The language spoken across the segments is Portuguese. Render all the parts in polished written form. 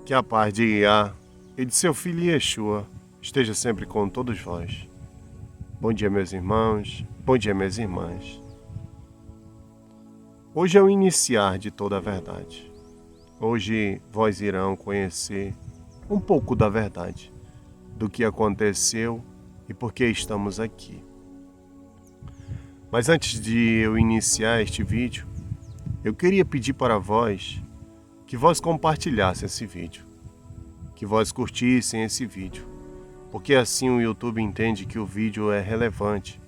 Que a paz de Iá e de seu filho Yeshua esteja sempre com todos vós. Bom dia, meus irmãos. Bom dia, minhas irmãs. Hoje é o iniciar de toda a verdade. Hoje vós irão conhecer um pouco da verdade, do que aconteceu e por que estamos aqui. Mas antes de eu iniciar este vídeo, eu queria pedir para vós que vós compartilhassem esse vídeo, que vós curtissem esse vídeo, porque assim o YouTube entende que o vídeo é relevante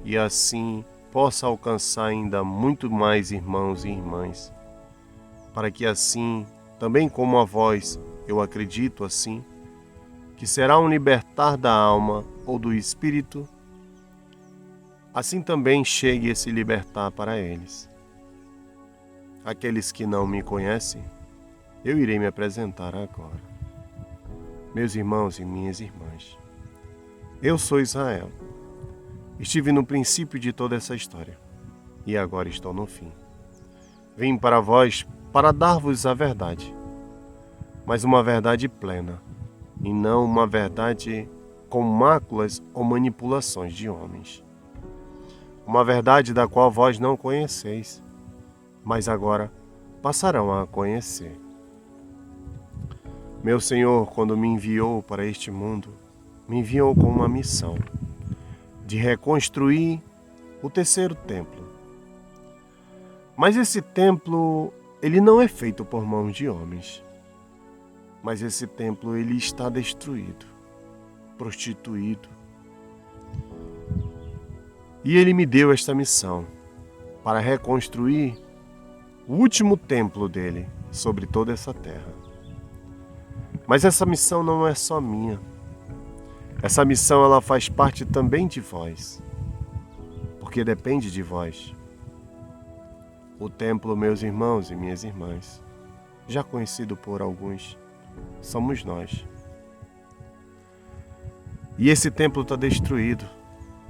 e assim possa alcançar ainda muito mais irmãos e irmãs, para que assim, também como a vós, eu acredito assim, que será um libertar da alma ou do espírito, assim também chegue esse libertar para eles. Aqueles que não me conhecem, eu irei me apresentar agora. Meus irmãos e minhas irmãs, eu sou Israel. Estive no princípio de toda essa história e agora estou no fim. Vim para vós para dar-vos a verdade, mas uma verdade plena, e não uma verdade com máculas ou manipulações de homens. Uma verdade da qual vós não conheceis, mas agora passarão a conhecer. Meu Senhor, quando me enviou para este mundo, me enviou com uma missão de reconstruir o terceiro templo. Mas esse templo, ele não é feito por mãos de homens. Mas esse templo, ele está destruído, prostituído. E ele me deu esta missão para reconstruir o último templo dele sobre toda essa terra. Mas essa missão não é só minha. Essa missão ela faz parte também de vós, porque depende de vós. O templo, meus irmãos e minhas irmãs, já conhecido por alguns, somos nós. E esse templo está destruído,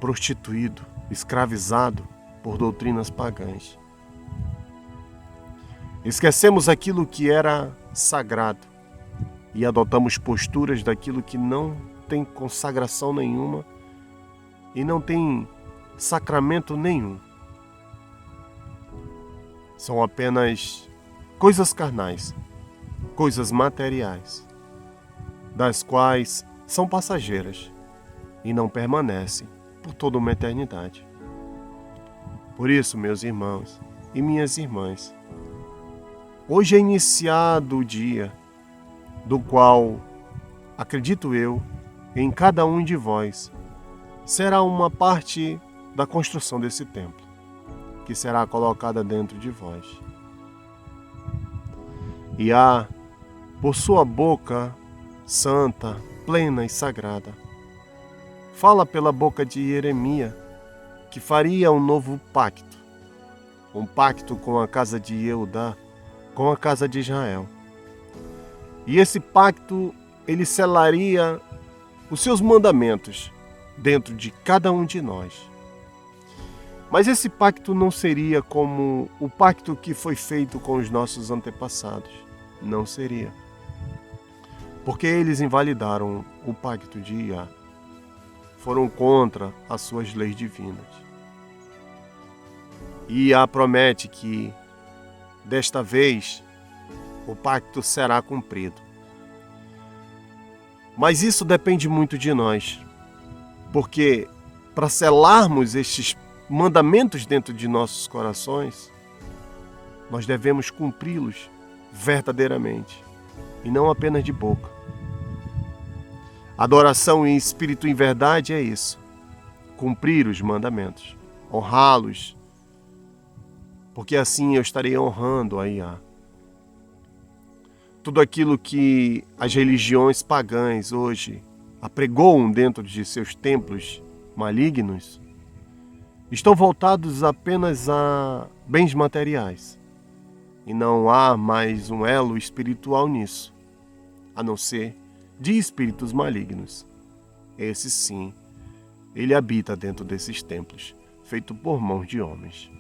prostituído, escravizado por doutrinas pagãs. Esquecemos aquilo que era sagrado e adotamos posturas daquilo que não tem consagração nenhuma e não tem sacramento nenhum. São apenas coisas carnais, coisas materiais, das quais são passageiras e não permanecem por toda uma eternidade. Por isso, meus irmãos e minhas irmãs, hoje é iniciado o dia do qual, acredito eu, em cada um de vós será uma parte da construção desse templo, que será colocada dentro de vós. E por sua boca santa, plena e sagrada, fala pela boca de Jeremias que faria um novo pacto, um pacto com a casa de Eudá, com a casa de Israel. E esse pacto, ele selaria os seus mandamentos dentro de cada um de nós. Mas esse pacto não seria como o pacto que foi feito com os nossos antepassados. Não seria. Porque eles invalidaram o pacto de Iá. Foram contra as suas leis divinas. E Iá promete que, desta vez, o pacto será cumprido. Mas isso depende muito de nós. Porque para selarmos estes mandamentos dentro de nossos corações, nós devemos cumpri-los verdadeiramente e não apenas de boca. Adoração em espírito e em verdade é isso: cumprir os mandamentos, honrá-los, porque assim eu estarei honrando a Iá. Tudo aquilo que as religiões pagãs hoje apregoam dentro de seus templos malignos estão voltados apenas a bens materiais. E não há mais um elo espiritual nisso, a não ser de espíritos malignos. Esse sim, ele habita dentro desses templos, feito por mãos de homens.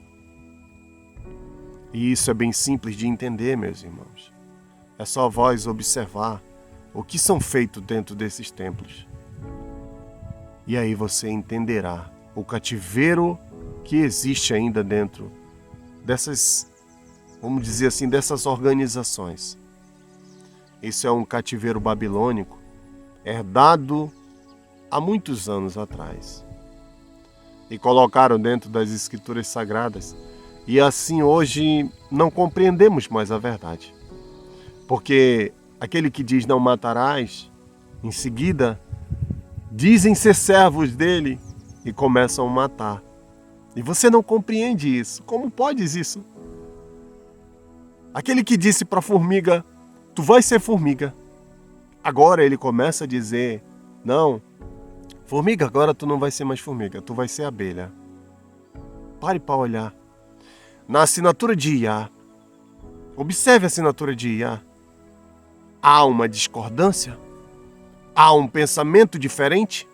E isso é bem simples de entender, meus irmãos. É só vós observar o que são feitos dentro desses templos. E aí você entenderá o cativeiro que existe ainda dentro dessas, vamos dizer assim, dessas organizações. Isso é um cativeiro babilônico herdado há muitos anos atrás. E colocaram dentro das escrituras sagradas. E assim hoje não compreendemos mais a verdade. Porque aquele que diz não matarás, em seguida dizem ser servos dele e começam a matar. E você não compreende isso. Como podes isso? Aquele que disse para a formiga, tu vais ser formiga. Agora ele começa a dizer, não, formiga, agora tu não vai ser mais formiga, tu vai ser abelha. Pare para olhar. Na assinatura de Iá, observe a assinatura de Iá. Há uma discordância? Há um pensamento diferente?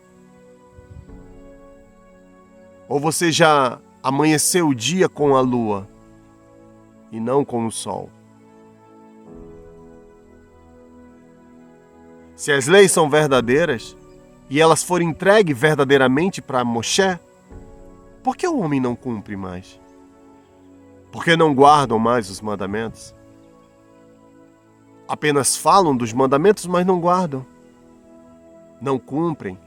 Ou você já amanheceu o dia com a lua e não com o sol? Se as leis são verdadeiras e elas forem entregues verdadeiramente para Moshe, por que o homem não cumpre mais? Por que não guardam mais os mandamentos? Apenas falam dos mandamentos, mas não guardam. Não cumprem.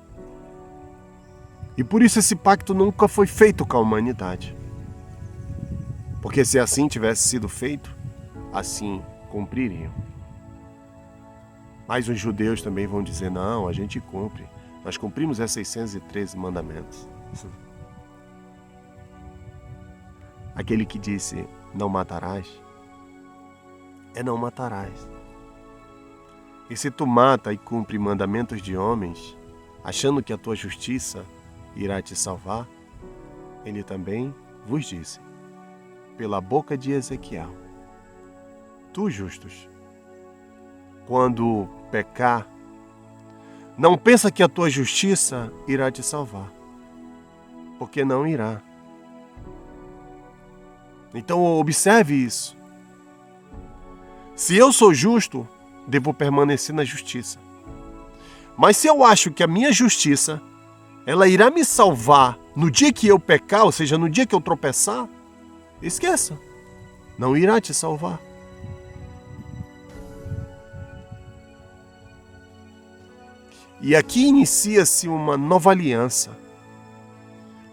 E por isso esse pacto nunca foi feito com a humanidade. Porque se assim tivesse sido feito, assim cumpririam. Mas os judeus também vão dizer, não, a gente cumpre. Nós cumprimos esses 613 mandamentos. Aquele que disse, não matarás, é não matarás. E se tu mata e cumpre mandamentos de homens, achando que a tua justiça irá te salvar, ele também vos disse, pela boca de Ezequiel, tu justos, quando pecar, não pensa que a tua justiça irá te salvar, porque não irá. Então observe isso. Se eu sou justo, devo permanecer na justiça. Mas se eu acho que a minha justiça, ela irá me salvar no dia que eu pecar, ou seja, no dia que eu tropeçar, esqueça, não irá te salvar. E aqui inicia-se uma nova aliança.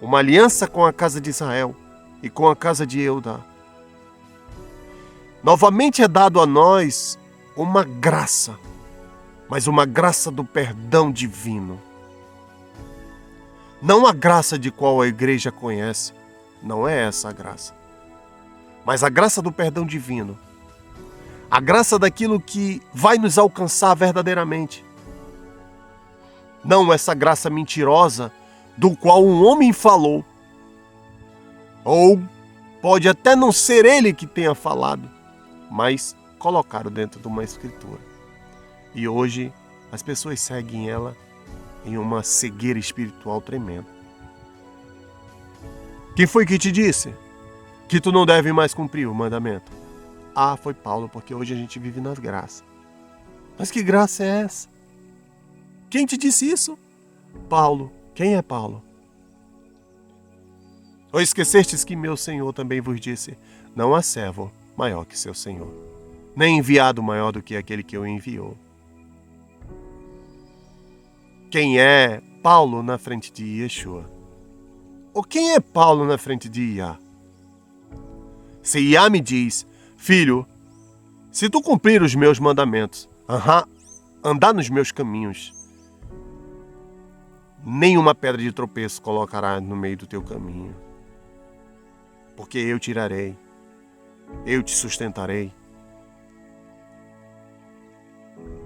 Uma aliança com a casa de Israel e com a casa de Eudá. Novamente é dado a nós uma graça, mas uma graça do perdão divino. Não a graça de qual a igreja conhece, não é essa a graça. Mas a graça do perdão divino. A graça daquilo que vai nos alcançar verdadeiramente. Não essa graça mentirosa do qual um homem falou. Ou pode até não ser ele que tenha falado, mas colocaram dentro de uma escritura. E hoje as pessoas seguem ela em uma cegueira espiritual tremenda. Quem foi que te disse que tu não deve mais cumprir o mandamento? Ah, foi Paulo, porque hoje a gente vive nas graças. Mas que graça é essa? Quem te disse isso? Paulo. Quem é Paulo? Ou esquecestes que meu Senhor também vos disse, não há servo maior que seu Senhor, nem enviado maior do que aquele que o enviou. Quem é Paulo na frente de Yeshua? Ou quem é Paulo na frente de Iá? Se Iá me diz, filho, se tu cumprir os meus mandamentos, andar nos meus caminhos, nenhuma pedra de tropeço colocará no meio do teu caminho. Porque eu tirarei, eu te sustentarei,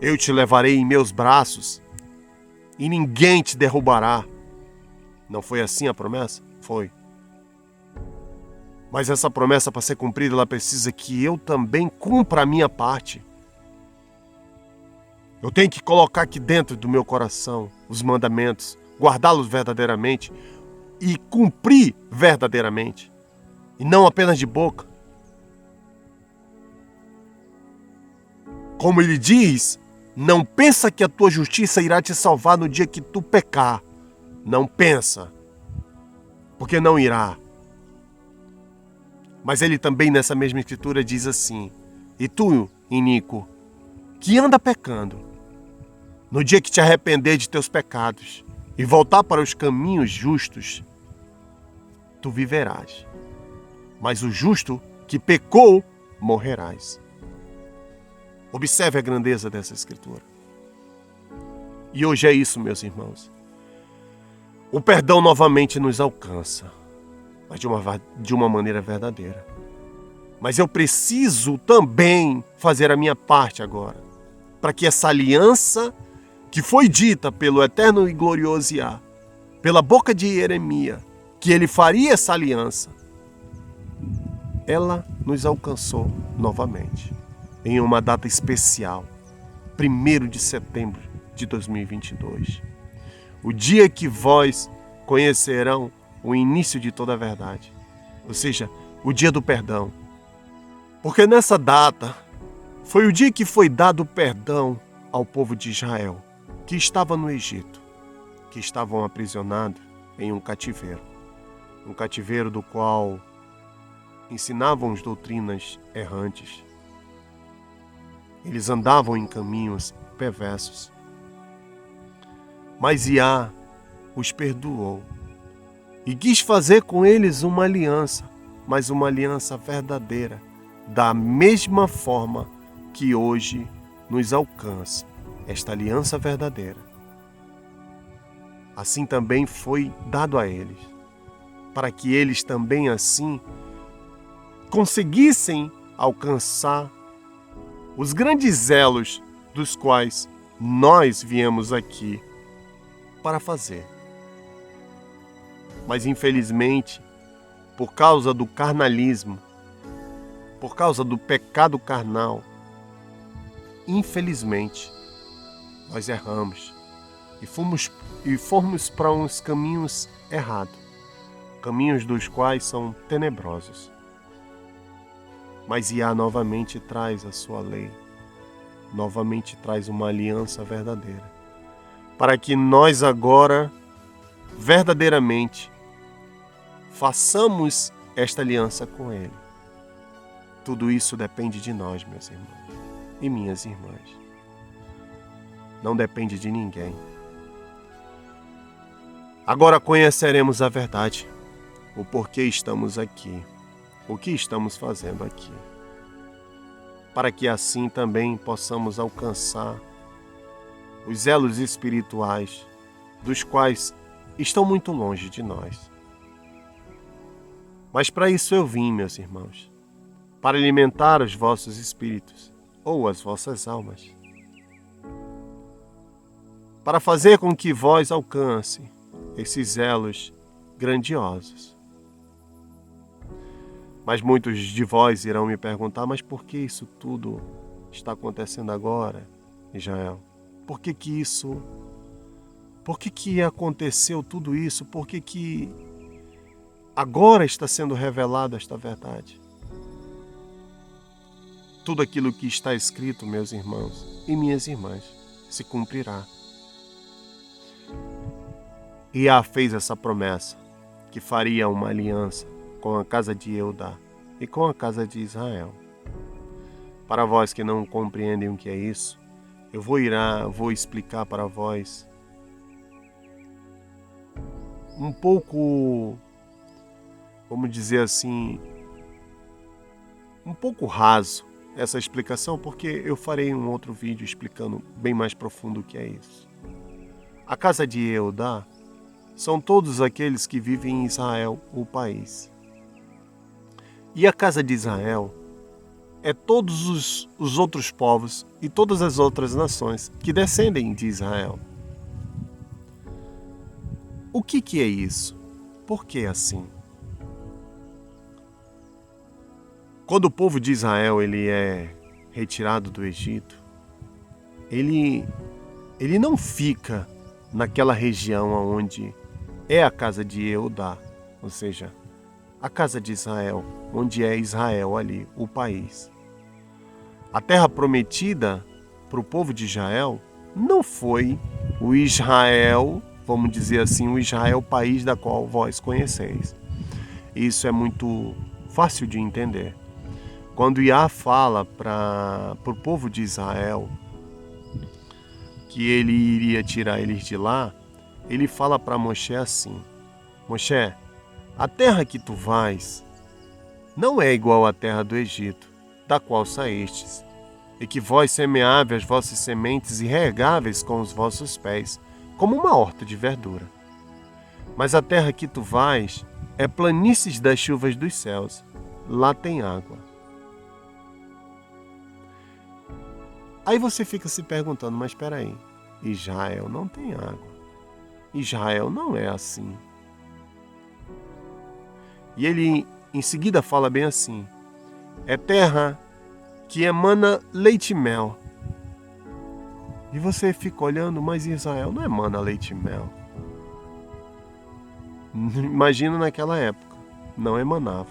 eu te levarei em meus braços e ninguém te derrubará. Não foi assim a promessa? Foi. Mas essa promessa, para ser cumprida, ela precisa que eu também cumpra a minha parte. Eu tenho que colocar aqui dentro do meu coração os mandamentos, guardá-los verdadeiramente e cumprir verdadeiramente. E não apenas de boca. Como ele diz, não pensa que a tua justiça irá te salvar no dia que tu pecar. Não pensa, porque não irá. Mas ele também nessa mesma escritura diz assim: e tu, iníquo, que anda pecando, no dia que te arrepender de teus pecados e voltar para os caminhos justos, tu viverás. Mas o justo que pecou, morrerás. Observe a grandeza dessa escritura. E hoje é isso, meus irmãos. O perdão novamente nos alcança, mas de uma maneira verdadeira. Mas eu preciso também fazer a minha parte agora, para que essa aliança que foi dita pelo eterno e glorioso Yah, pela boca de Jeremias, que ele faria essa aliança, ela nos alcançou novamente, em uma data especial, 1º de setembro de 2022. O dia que vós conhecerão o início de toda a verdade, ou seja, o dia do perdão. Porque nessa data foi o dia que foi dado o perdão ao povo de Israel, que estava no Egito, que estavam aprisionados em um cativeiro do qual ensinavam as doutrinas errantes. Eles andavam em caminhos perversos. Mas Yah os perdoou e quis fazer com eles uma aliança, mas uma aliança verdadeira, da mesma forma que hoje nos alcança esta aliança verdadeira. Assim também foi dado a eles, para que eles também assim conseguissem alcançar os grandes elos dos quais nós viemos aqui para fazer. Mas infelizmente, por causa do carnalismo, por causa do pecado carnal, infelizmente, nós erramos e fomos para uns caminhos errados, caminhos dos quais são tenebrosos. Mas Yah novamente traz a sua lei, novamente traz uma aliança verdadeira, para que nós agora, verdadeiramente, façamos esta aliança com Ele. Tudo isso depende de nós, meus irmãos e minhas irmãs. Não depende de ninguém. Agora conheceremos a verdade, o porquê estamos aqui, o que estamos fazendo aqui, para que assim também possamos alcançar os elos espirituais, dos quais estão muito longe de nós. Mas para isso eu vim, meus irmãos, para alimentar os vossos espíritos, ou as vossas almas, para fazer com que vós alcance esses elos grandiosos. Mas muitos de vós irão me perguntar, mas por que isso tudo está acontecendo agora, Israel? Por que aconteceu tudo isso? Por que agora está sendo revelada esta verdade? Tudo aquilo que está escrito, meus irmãos e minhas irmãs, se cumprirá. Yah fez essa promessa, que faria uma aliança com a casa de Eudá e com a casa de Israel. Para vós que não compreendem o que é isso, eu vou explicar para vós um pouco, vamos dizer assim, um pouco raso essa explicação, porque eu farei um outro vídeo explicando bem mais profundo o que é isso. A casa de Eudá são todos aqueles que vivem em Israel, o país. E a casa de Israel é todos os outros povos e todas as outras nações que descendem de Israel. O que é isso? Por que assim? Quando o povo de Israel ele é retirado do Egito, ele não fica naquela região onde é a casa de Eudá, ou seja, a casa de Israel, onde é Israel ali, o país. A terra prometida para o povo de Israel não foi o Israel, vamos dizer assim, o Israel país da qual vós conheceis. Isso é muito fácil de entender. Quando Iá fala para o povo de Israel que ele iria tirar eles de lá, ele fala para Moshe assim: Moshe, a terra que tu vais não é igual à terra do Egito, da qual saístes, e que vós semeáveis as vossas sementes e regáveis com os vossos pés, como uma horta de verdura. Mas a terra que tu vais é planícies das chuvas dos céus, lá tem água. Aí você fica se perguntando, mas espera aí, Israel não tem água. Israel não é assim. E ele em seguida fala bem assim: é terra que emana leite e mel. E você fica olhando, mas Israel não emana leite e mel. Imagina naquela época, não emanava.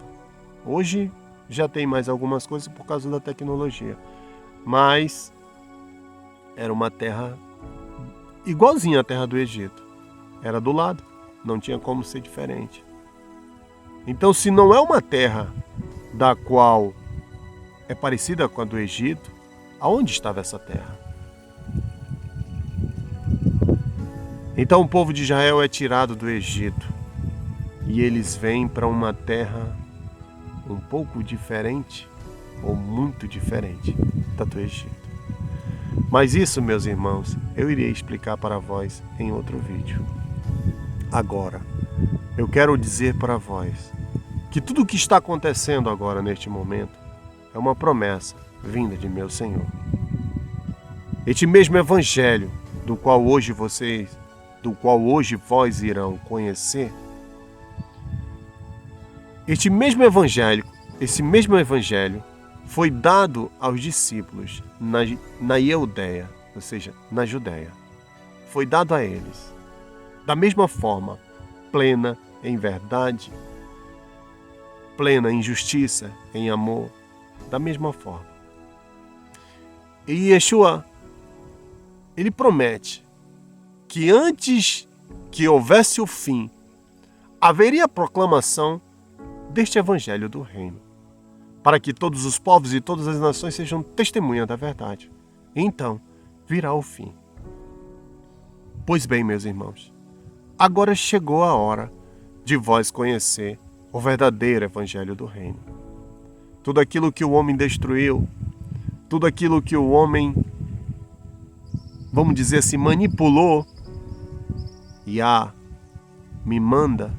Hoje já tem mais algumas coisas por causa da tecnologia. Mas era uma terra igualzinha à terra do Egito. Era do lado, não tinha como ser diferente. Então, se não é uma terra da qual é parecida com a do Egito, aonde estava essa terra? Então o povo de Israel é tirado do Egito e eles vêm para uma terra um pouco diferente ou muito diferente da do Egito. Mas isso, meus irmãos, eu irei explicar para vós em outro vídeo. Agora, eu quero dizer para vós que tudo o que está acontecendo agora neste momento é uma promessa vinda de meu Senhor. Este mesmo evangelho do qual hoje vós irão conhecer, esse mesmo evangelho foi dado aos discípulos na Eudéia, ou seja, na Judéia. Foi dado a eles, da mesma forma, plena em verdade, plena em justiça, em amor, da mesma forma. E Yeshua, ele promete que antes que houvesse o fim, haveria a proclamação deste evangelho do reino, para que todos os povos e todas as nações sejam testemunhas da verdade. Então virá o fim. Pois bem, meus irmãos, agora chegou a hora de vós conhecer o verdadeiro evangelho do reino. Tudo aquilo que o homem destruiu, tudo aquilo que o homem, vamos dizer assim, manipulou, Yah me manda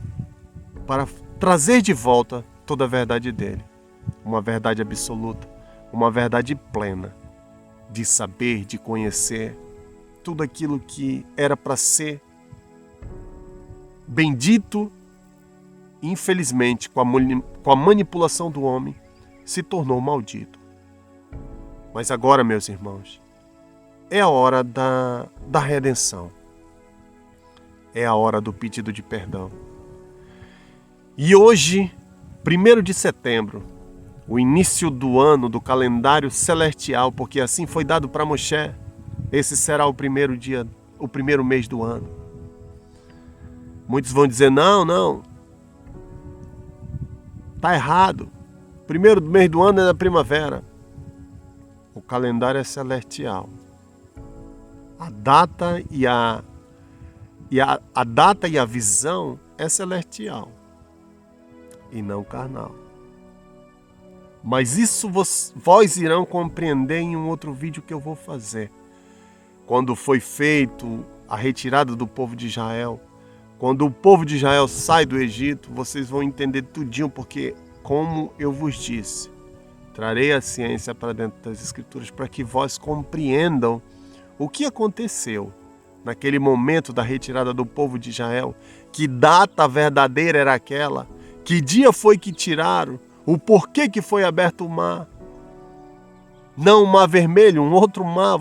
para trazer de volta toda a verdade dele. Uma verdade absoluta, uma verdade plena, de saber, de conhecer tudo aquilo que era para ser bendito, infelizmente, com a manipulação do homem, se tornou maldito. Mas agora, meus irmãos, é a hora da redenção. É a hora do pedido de perdão. E hoje, 1º de setembro, o início do ano do calendário celestial, porque assim foi dado para Moshe, esse será o primeiro mês do ano. Muitos vão dizer, não, está errado. Primeiro mês do ano é da primavera. O calendário é celestial. A data e a visão é celestial e não carnal. Mas isso vós irão compreender em um outro vídeo que eu vou fazer. Quando foi feito a retirada do povo de Israel, quando o povo de Israel sai do Egito, vocês vão entender tudinho, porque, como eu vos disse, trarei a ciência para dentro das Escrituras para que vós compreendam o que aconteceu naquele momento da retirada do povo de Israel, que data verdadeira era aquela, que dia foi que tiraram, o porquê que foi aberto o mar. Não um mar vermelho, um outro mar,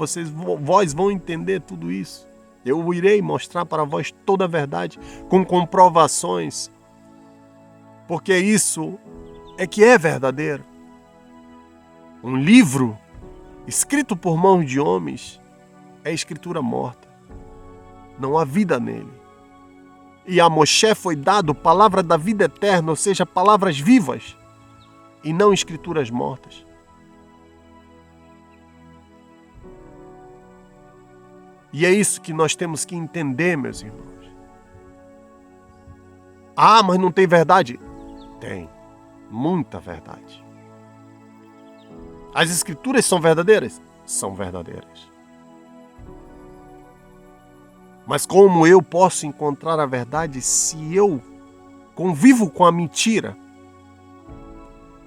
vós vão entender tudo isso. Eu irei mostrar para vós toda a verdade com comprovações, porque isso é que é verdadeiro. Um livro escrito por mãos de homens, é escritura morta. Não há vida nele. E a Moshe foi dado palavra da vida eterna, ou seja, palavras vivas, e não escrituras mortas. E é isso que nós temos que entender, meus irmãos. Ah, mas não tem verdade? Tem, muita verdade. As escrituras são verdadeiras? São verdadeiras. Mas como eu posso encontrar a verdade se eu convivo com a mentira?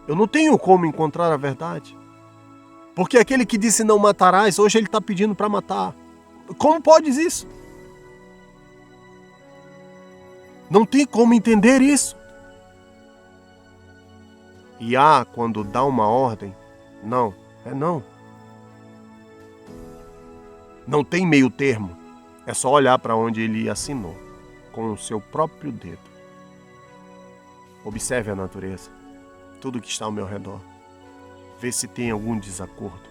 Eu não tenho como encontrar a verdade. Porque aquele que disse não matarás, hoje ele está pedindo para matar. Como podes isso? Não tem como entender isso. E quando dá uma ordem, não, é não. Não tem meio termo. É só olhar para onde ele assinou, com o seu próprio dedo. Observe a natureza, tudo que está ao meu redor. Vê se tem algum desacordo.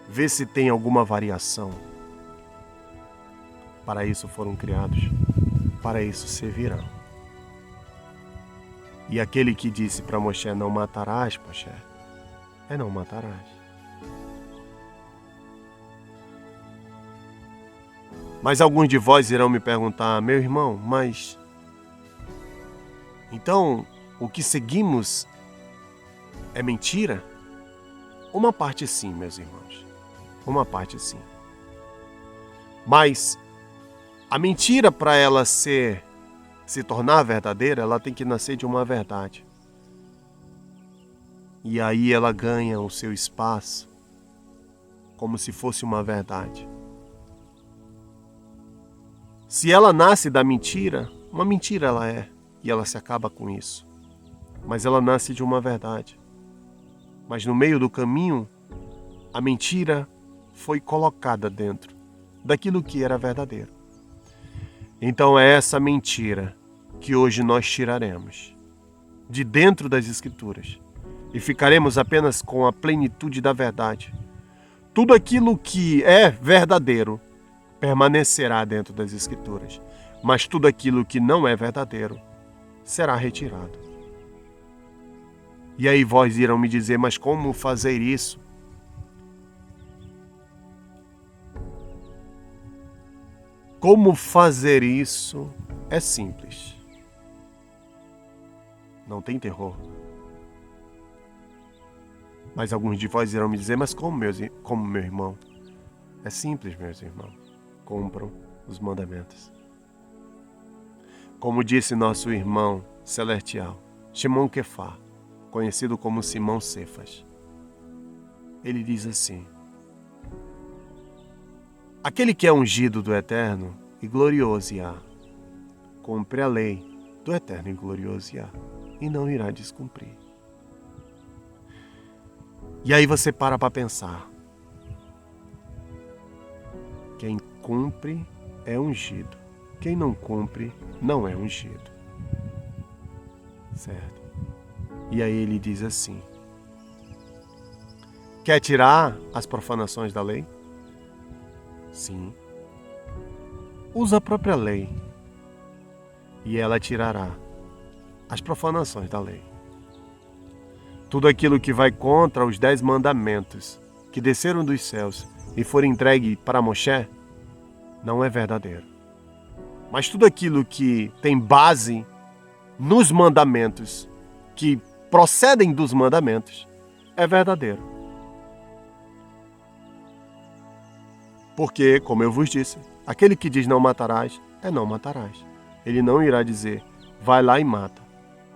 Vê se tem alguma variação. Para isso foram criados, para isso servirão. E aquele que disse para Moshe, não matarás, Moshe, não matarás. Mas alguns de vós irão me perguntar, meu irmão, mas então o que seguimos é mentira? Uma parte sim, meus irmãos, uma parte sim. Mas a mentira, para ela se tornar verdadeira, ela tem que nascer de uma verdade. E aí ela ganha o seu espaço como se fosse uma verdade. Se ela nasce da mentira, uma mentira ela é, e ela se acaba com isso. Mas ela nasce de uma verdade. Mas no meio do caminho, a mentira foi colocada dentro daquilo que era verdadeiro. Então é essa mentira que hoje nós tiraremos de dentro das Escrituras e ficaremos apenas com a plenitude da verdade. Tudo aquilo que é verdadeiro permanecerá dentro das Escrituras, mas tudo aquilo que não é verdadeiro será retirado. E aí vós irão me dizer, mas como fazer isso? Como fazer isso é simples. Não tem terror. Mas alguns de vós irão me dizer, mas como meu irmão? É simples, meus irmãos. Cumpram os mandamentos. Como disse nosso irmão celestial, Shimon Kefá, conhecido como Simão Cefas. Ele diz assim: aquele que é ungido do Eterno e glorioso cumpre a lei do Eterno e glorioso e não irá descumprir. E aí você para pensar. Quem cumpre é ungido. Quem não cumpre não é ungido. Certo? E aí ele diz assim: quer tirar as profanações da lei? Sim. Usa a própria lei e ela tirará as profanações da lei. Tudo aquilo que vai contra os 10 mandamentos que desceram dos céus e foram entregues para Moshe não é verdadeiro. Mas tudo aquilo que tem base nos mandamentos, que procedem dos mandamentos, é verdadeiro. Porque, como eu vos disse, aquele que diz não matarás, não matarás. Ele não irá dizer, vai lá e mata.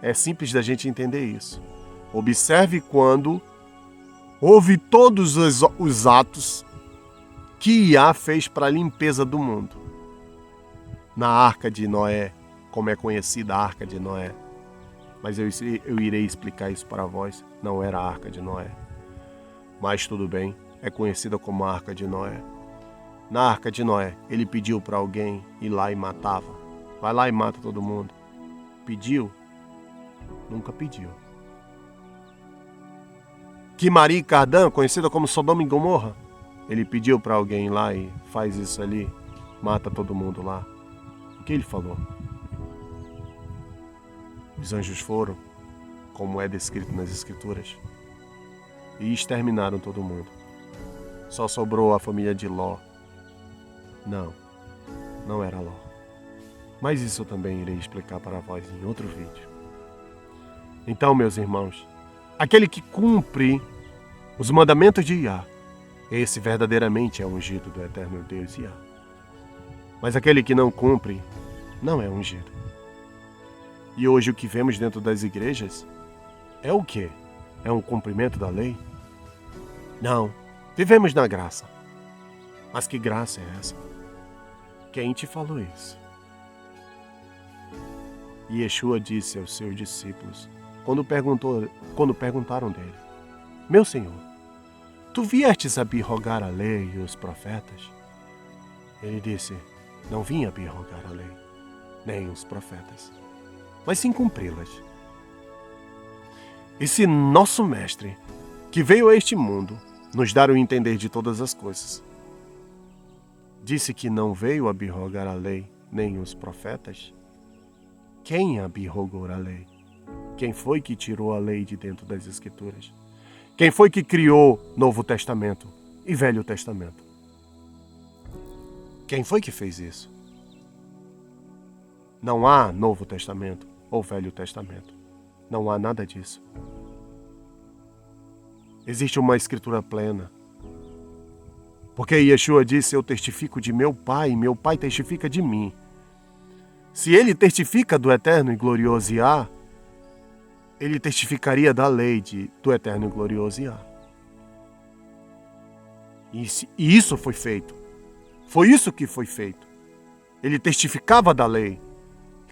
É simples da gente entender isso. Observe quando houve todos os atos que Iá fez para a limpeza do mundo. Na Arca de Noé, como é conhecida a Arca de Noé. Mas eu irei explicar isso para vós. Não era a Arca de Noé. Mas tudo bem, é conhecida como a Arca de Noé. Na Arca de Noé, ele pediu para alguém ir lá e matava. Vai lá e mata todo mundo. Pediu? Nunca pediu. que Maria e Cardã, conhecida como Sodoma e Gomorra, ele pediu para alguém ir lá e faz isso ali, mata todo mundo lá. O que ele falou? Os anjos foram, como é descrito nas Escrituras, e exterminaram todo mundo. Só sobrou a família de Ló. Não era Ló. Mas isso eu também irei explicar para vós em outro vídeo. Então, meus irmãos, aquele que cumpre os mandamentos de Iá, esse verdadeiramente é ungido do eterno Deus Iá. Mas aquele que não cumpre, não é ungido. E hoje o que vemos dentro das igrejas é o quê? É um cumprimento da lei? Não, vivemos na graça. Mas que graça é essa? Quem te falou isso? E Yeshua disse aos seus discípulos, quando perguntaram dele: Meu Senhor, tu viestes abirrogar a lei e os profetas? Ele disse: Não vim abirrogar a lei, nem os profetas, mas sim cumpri-las. Esse nosso mestre, que veio a este mundo nos dar o entender de todas as coisas, disse que não veio abirrogar a lei, nem os profetas. Quem abirrogou a lei? Quem foi que tirou a lei de dentro das Escrituras? Quem foi que criou Novo Testamento e Velho Testamento? Quem foi que fez isso? Não há Novo Testamento ou Velho Testamento. Não há nada disso. Existe uma Escritura plena. Porque Yeshua disse: Eu testifico de meu Pai, e meu Pai testifica de mim. Se ele testifica do eterno e glorioso Iá, ele testificaria da lei do eterno e glorioso Iá. E isso foi feito. Foi isso que foi feito. Ele testificava da lei,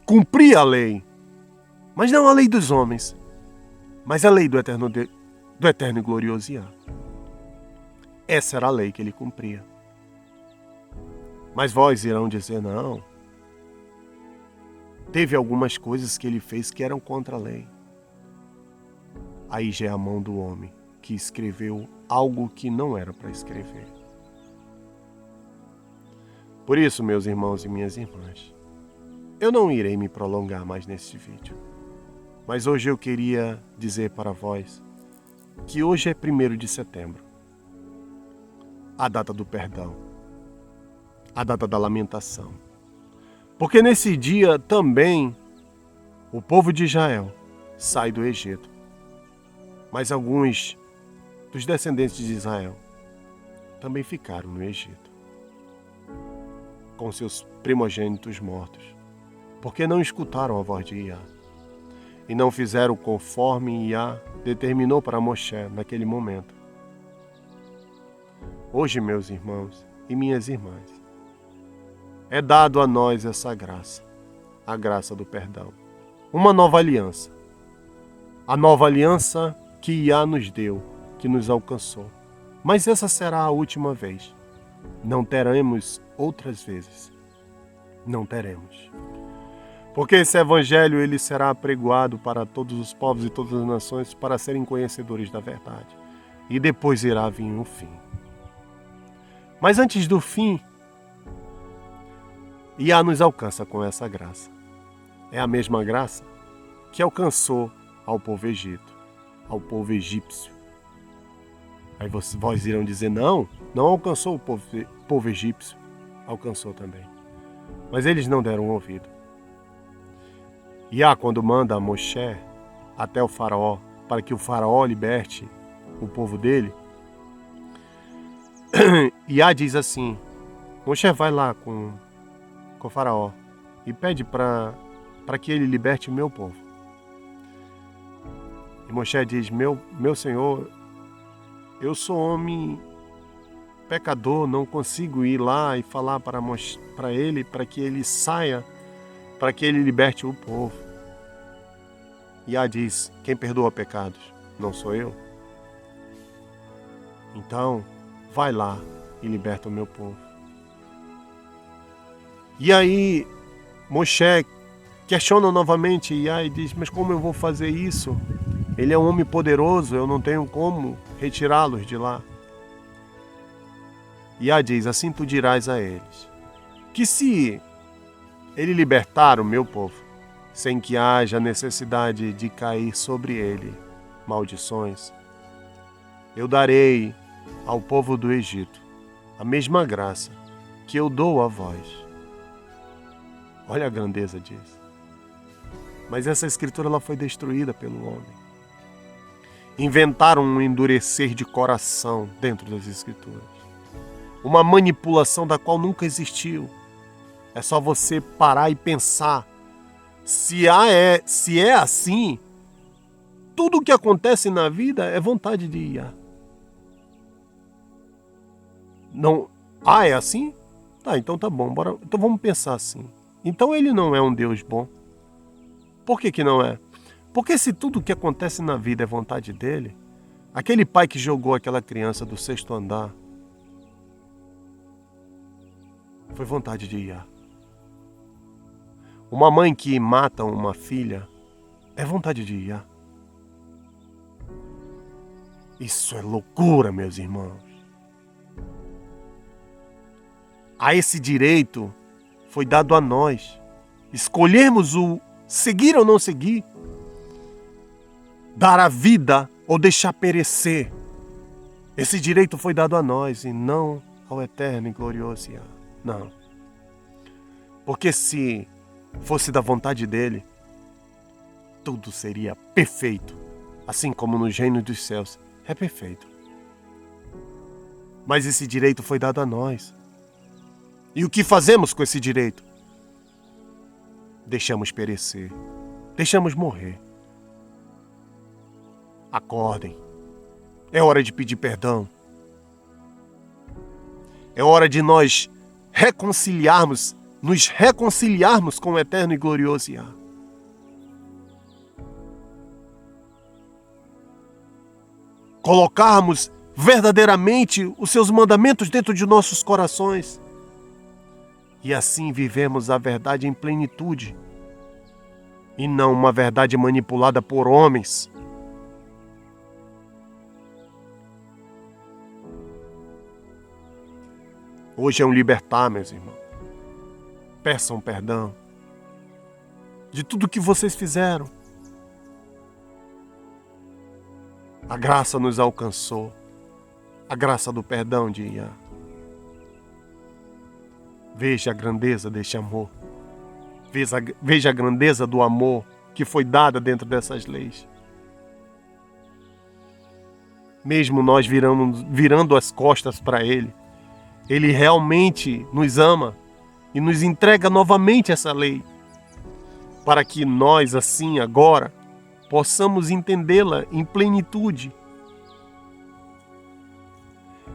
cumpria a lei, mas não a lei dos homens, mas a lei do eterno e glorioso Iá. Essa era a lei que ele cumpria. Mas vós irão dizer: não, teve algumas coisas que ele fez que eram contra a lei. Aí já é a mão do homem que escreveu algo que não era para escrever. Por isso, meus irmãos e minhas irmãs, eu não irei me prolongar mais neste vídeo. Mas hoje eu queria dizer para vós que hoje é 1º de setembro, a data do perdão, a data da lamentação. Porque nesse dia também o povo de Israel sai do Egito. Mas alguns dos descendentes de Israel também ficaram no Egito, com seus primogênitos mortos, porque não escutaram a voz de Iá e não fizeram conforme Iá determinou para Moshe naquele momento. Hoje, meus irmãos e minhas irmãs, é dado a nós essa graça, a graça do perdão, uma nova aliança, a nova aliança que Iá nos deu, que nos alcançou. Mas essa será a última vez. Não teremos outras vezes. Não teremos. Porque esse evangelho ele será apregoado para todos os povos e todas as nações para serem conhecedores da verdade. E depois irá vir o fim. Mas antes do fim, Iá nos alcança com essa graça. É a mesma graça que alcançou ao povo Egito, ao povo egípcio. Aí vós irão dizer: não alcançou o povo egípcio. Alcançou também. Mas eles não deram ouvido. Iá, quando manda Moshe até o faraó, para que o faraó liberte o povo dele, Iá diz assim: Moshe, vai lá com o faraó e pede para que ele liberte o meu povo. E Moshe diz: meu senhor, eu sou homem pecador, não consigo ir lá e falar para ele, para que ele saia, para que ele liberte o povo. Iá diz: quem perdoa pecados não sou eu? Então, vai lá e liberta o meu povo. E aí, Moshe questiona novamente Iá e diz: mas como eu vou fazer isso? Ele é um homem poderoso, eu não tenho como retirá-los de lá. Iá diz, assim tu dirás a eles, que se ele libertar o meu povo, sem que haja necessidade de cair sobre ele maldições, eu darei ao povo do Egito a mesma graça que eu dou a vós. Olha a grandeza disso. Mas essa escritura ela foi destruída pelo homem. Inventaram um endurecer de coração dentro das escrituras. Uma manipulação da qual nunca existiu. É só você parar e pensar. Se é assim, tudo o que acontece na vida é vontade de Iá. Não, é assim? Tá, então tá bom, bora. Então vamos pensar assim. Então ele não é um Deus bom. Por que não é? Porque se tudo o que acontece na vida é vontade dele, aquele pai que jogou aquela criança do 6º andar, foi vontade de Iá. Uma mãe que mata uma filha, é vontade de Iá. Isso é loucura, meus irmãos. A esse direito foi dado a nós escolhermos o seguir ou não seguir, dar a vida ou deixar perecer. Esse direito foi dado a nós e não ao eterno e glorioso Iá. Não. Porque se fosse da vontade dele, tudo seria perfeito, assim como nos reinos dos céus é perfeito. Mas esse direito foi dado a nós. E o que fazemos com esse direito? Deixamos perecer, deixamos morrer. Acordem. É hora de pedir perdão. É hora de nós nos reconciliarmos com o eterno e glorioso Iá. Colocarmos verdadeiramente os seus mandamentos dentro de nossos corações. E assim vivemos a verdade em plenitude. E não uma verdade manipulada por homens. Hoje é um libertar, meus irmãos. Peçam perdão de tudo que vocês fizeram. A graça nos alcançou. A graça do perdão de Iá. Veja a grandeza deste amor. Veja a grandeza do amor que foi dada dentro dessas leis. Mesmo nós virando as costas para Ele, Ele realmente nos ama e nos entrega novamente essa lei, para que nós, assim, agora, possamos entendê-la em plenitude.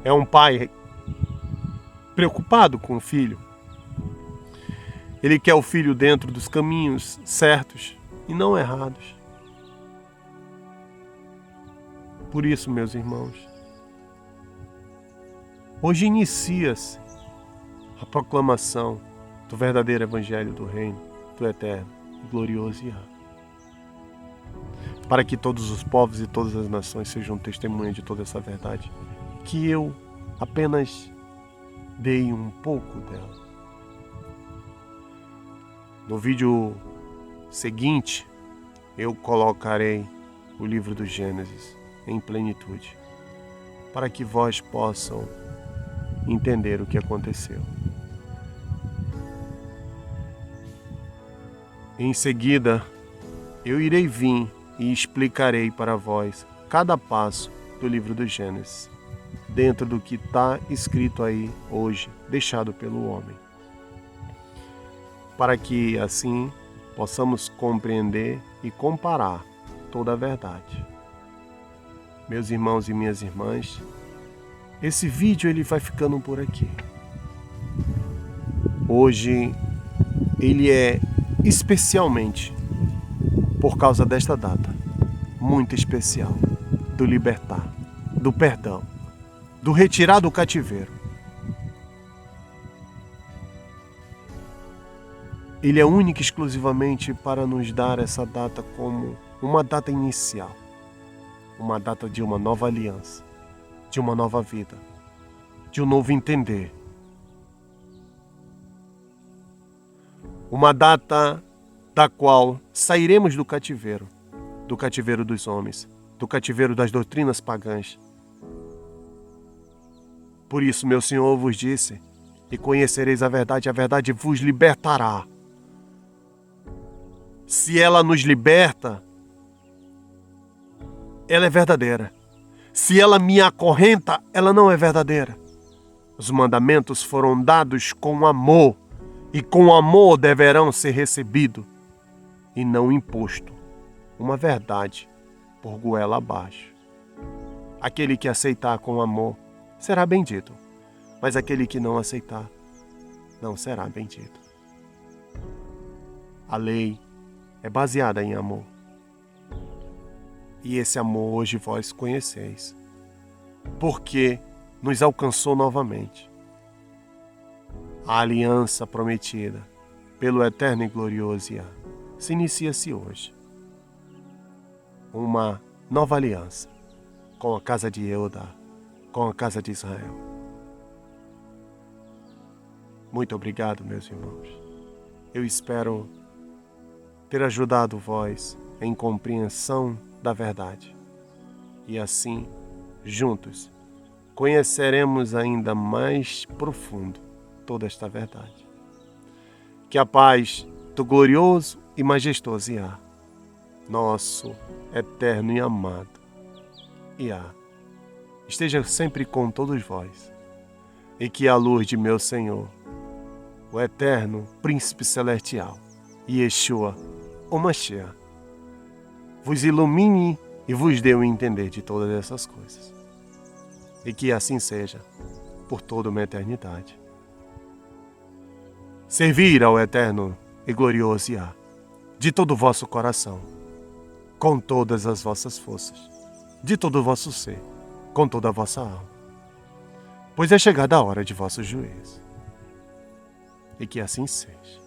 É um pai preocupado com o filho. Ele quer o filho dentro dos caminhos certos e não errados. Por isso, meus irmãos, hoje inicia-se a proclamação do verdadeiro Evangelho do Reino, do Eterno e Glorioso Iá. Para que todos os povos e todas as nações sejam testemunhas de toda essa verdade, que eu apenas dei um pouco dela. No vídeo seguinte, eu colocarei o livro do Gênesis em plenitude, para que vós possam entender o que aconteceu. Em seguida, eu irei vir e explicarei para vós cada passo do livro do Gênesis, dentro do que está escrito aí hoje, deixado pelo homem, para que assim possamos compreender e comparar toda a verdade. Meus irmãos e minhas irmãs, esse vídeo ele vai ficando por aqui. Hoje ele é especialmente por causa desta data, muito especial, do libertar, do perdão, do retirar do cativeiro. Ele é único e exclusivamente para nos dar essa data como uma data inicial, uma data de uma nova aliança, de uma nova vida, de um novo entender. Uma data da qual sairemos do cativeiro dos homens, do cativeiro das doutrinas pagãs. Por isso, meu Senhor vos disse, e conhecereis a verdade vos libertará. Se ela nos liberta, ela é verdadeira. Se ela me acorrenta, ela não é verdadeira. Os mandamentos foram dados com amor, e com amor deverão ser recebidos, e não imposto uma verdade por goela abaixo. Aquele que aceitar com amor será bendito, mas aquele que não aceitar não será bendito. A lei é baseada em amor. E esse amor hoje vós conheceis, porque nos alcançou novamente. A aliança prometida pelo eterno e glorioso Yah se inicia-se hoje. Uma nova aliança com a casa de Eudá, com a casa de Israel. Muito obrigado, meus irmãos. Eu espero ter ajudado vós em compreensão da verdade. E assim, juntos, conheceremos ainda mais profundo toda esta verdade. Que a paz do glorioso e majestoso Yah, nosso eterno e amado Yah, esteja sempre com todos vós, e que a luz de meu Senhor, o eterno Príncipe Celestial, Yeshua, o Mashiach, vos ilumine e vos dê o entender de todas essas coisas. E que assim seja por toda uma eternidade. Servir ao eterno e glorioso Yah de todo o vosso coração, com todas as vossas forças, de todo o vosso ser, com toda a vossa alma, pois é chegada a hora de vosso juízo. E que assim seja.